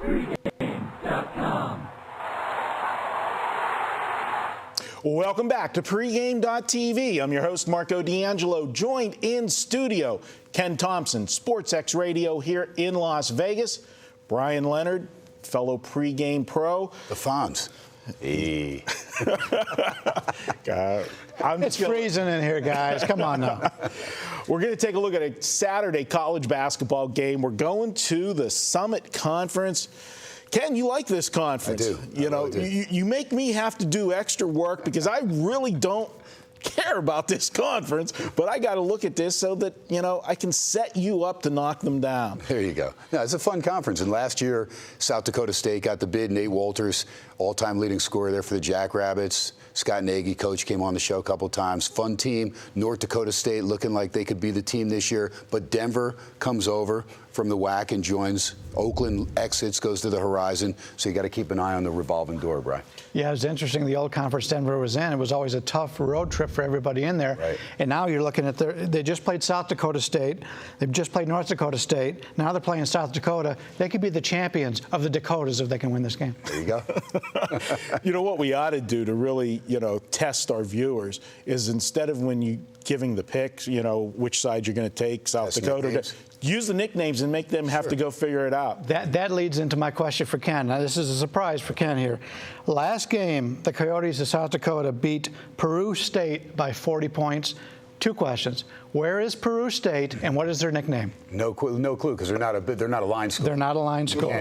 Pregame.com. Welcome back to Pregame.tv. I'm your host, Marco D'Angelo, joined in studio, Ken Thomson, SportsX Radio here in Las Vegas. Bryan Leonard, fellow pregame pro. The Fonz. Hey. It's freezing in here, guys. Come on now. We're going to take a look at a Saturday college basketball game. We're going to the Summit Conference. Ken, you like this conference. I do. You know, you make me have to do extra work because I really don't care about this conference, but I got to look at this so that, you know, I can set you up to knock them down. There you go. Yeah, it's a fun conference. And last year, South Dakota State got the bid. Nate Walters, all-time leading scorer there for the Jackrabbits. Scott Nagy, coach, came on the show a couple times. Fun team. North Dakota State looking like they could be the team this year. But Denver comes over from the WAC and joins. Oakland exits, goes to the horizon. So you got to keep an eye on the revolving door, Brian. Yeah, it was interesting. The old conference Denver was in, it was always a tough road trip for everybody in there. Right. And now you're looking at they just played South Dakota State. They've just played North Dakota State. Now they're playing South Dakota. They could be the champions of the Dakotas if they can win this game. There you go. You know what we ought to do to really, you know, test our viewers is instead of when you giving the picks, you know, which side you're going to take, South Dakota, use the nicknames and make them have to go figure it out. That leads into my question for Ken. Now, this is a surprise for Ken here. Last game, the Coyotes of South Dakota beat Peru State by 40 points. Two questions. Where is Peru State, and what is their nickname? No clue, because they're not a line school. They're not a line school.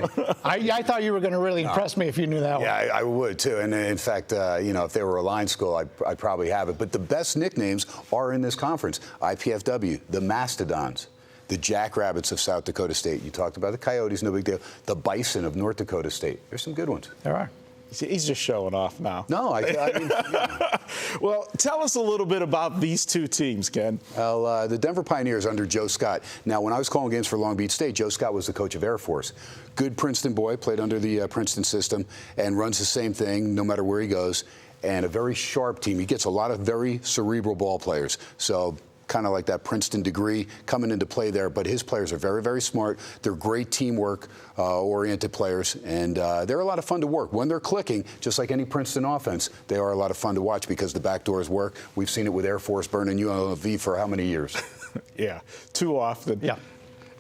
I thought you were going to really impress me if you knew that one. Yeah, I would, too. And, in fact, you know, if they were a line school, I'd probably have it. But the best nicknames are in this conference. IPFW, the Mastodons, the Jackrabbits of South Dakota State. You talked about the Coyotes, no big deal. The Bison of North Dakota State. There's some good ones. There are. He's just showing off now. No, I mean, yeah. Well, tell us a little bit about these two teams, Ken. Well, the Denver Pioneers under Joe Scott. Now, when I was calling games for Long Beach State, Joe Scott was the coach of Air Force. Good Princeton boy, played under the Princeton system, and runs the same thing no matter where he goes. And a very sharp team. He gets a lot of very cerebral ball players. So kind of like that Princeton degree coming into play there. But his players are very, very smart. They're great teamwork oriented players, and they're a lot of fun to work. When they're clicking, just like any Princeton offense, they are a lot of fun to watch because the back doors work. We've seen it with Air Force burning UNLV for how many years? Yeah, too often. Yeah.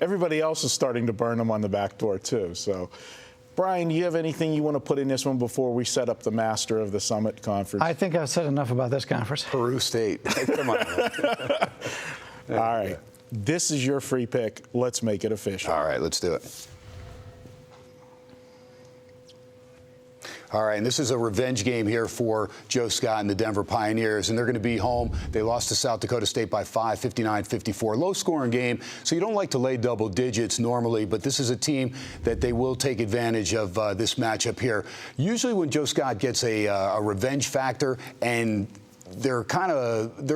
Everybody else is starting to burn them on the back door, too. So, Brian, do you have anything you want to put in this one before we set up the master of the Summit Conference? I think I've said enough about this conference. Peru State. Come on. All right. This is your free pick. Let's make it official. All right, let's do it. All right, and this is a revenge game here for Joe Scott and the Denver Pioneers, and they're going to be home. They lost to South Dakota State by 5, 59-54. Low-scoring game, so you don't like to lay double digits normally, but this is a team that they will take advantage of this matchup here. Usually when Joe Scott gets a revenge factor, and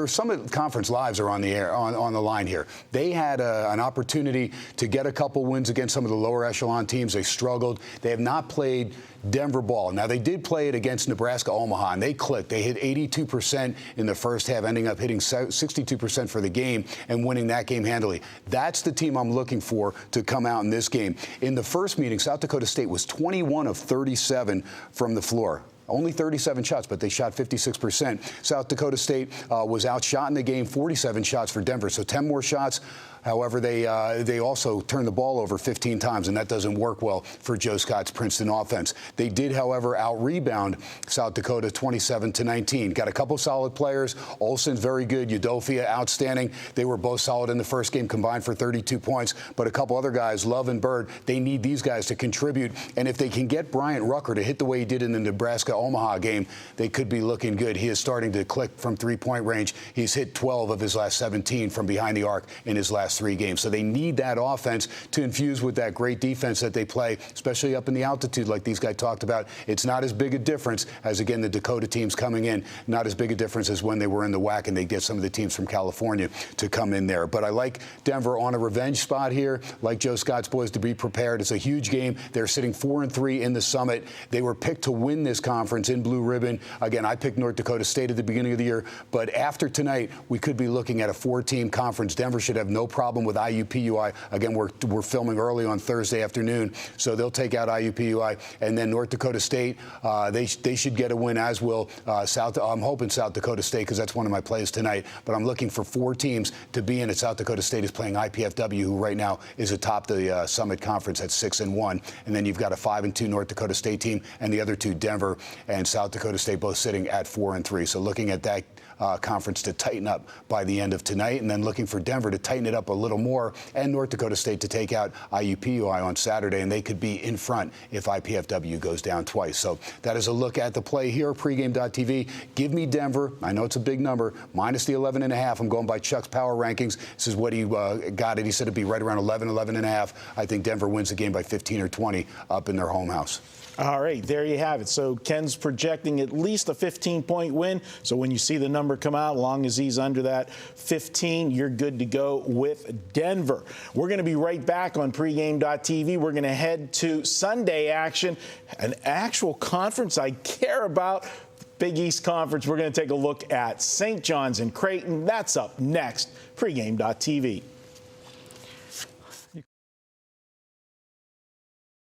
some conference lives are on the air, on the line here. They had an opportunity to get a couple wins against some of the lower echelon teams. They struggled. They have not played Denver ball. Now, they did play it against Nebraska Omaha, and they clicked. They hit 82% in the first half, ending up hitting 62% for the game and winning that game handily. That's the team I'm looking for to come out in this game. In the first meeting, South Dakota State was 21 of 37 from the floor. Only 37 shots, but they shot 56%. South Dakota State was outshot in the game, 47 shots for Denver, so 10 more shots. However, they also turned the ball over 15 times, and that doesn't work well for Joe Scott's Princeton offense. They did, however, out-rebound South Dakota 27-19. Got a couple solid players. Olsen's very good. Udofia, outstanding. They were both solid in the first game, combined for 32 points. But a couple other guys, Love and Bird, they need these guys to contribute. And if they can get Bryant Rucker to hit the way he did in the Nebraska-Omaha game, they could be looking good. He is starting to click from three-point range. He's hit 12 of his last 17 from behind the arc in his last 3 games. So they need that offense to infuse with that great defense that they play, especially up in the altitude like these guys talked about. It's not as big a difference as, again, the Dakota teams coming in. Not as big a difference as when they were in the WAC and they get some of the teams from California to come in there. But I like Denver on a revenge spot here. Like Joe Scott's boys to be prepared. It's a huge game. They're sitting 4-3 in the Summit. They were picked to win this conference in Blue Ribbon. Again, I picked North Dakota State at the beginning of the year. But after tonight, we could be looking at a 4-team conference. Denver should have no problem problem with IUPUI. Again, we're filming early on Thursday afternoon, so they'll take out IUPUI. And then North Dakota State, they should get a win, as will I'm hoping South Dakota State, because that's one of my plays tonight. But I'm looking for 4 teams to be in it. South Dakota State is playing IPFW, who right now is atop the Summit Conference at 6-1. And then you've got a 5-2 North Dakota State team, and the other 2, Denver and South Dakota State, both sitting at 4-3. So looking at that conference to tighten up by the end of tonight, and then looking for Denver to tighten it up a little more, and North Dakota State to take out IUPUI on Saturday, and they could be in front if IPFW goes down twice. So that is a look at the play here, pregame.tv. Give me Denver. I know it's a big number, minus the 11.5. I'm going by Chuck's power rankings. This is what he got it. He said it'd be right around 11.5. I think Denver wins the game by 15 or 20 up in their home house. All right, there you have it. So Ken's projecting at least a 15-point win. So when you see the number come out, long as he's under that 15, you're good to go with Denver. We're going to be right back on pregame.tv. We're going to head to Sunday action, an actual conference I care about, Big East Conference. We're going to take a look at St. John's and Creighton. That's up next, pregame.tv.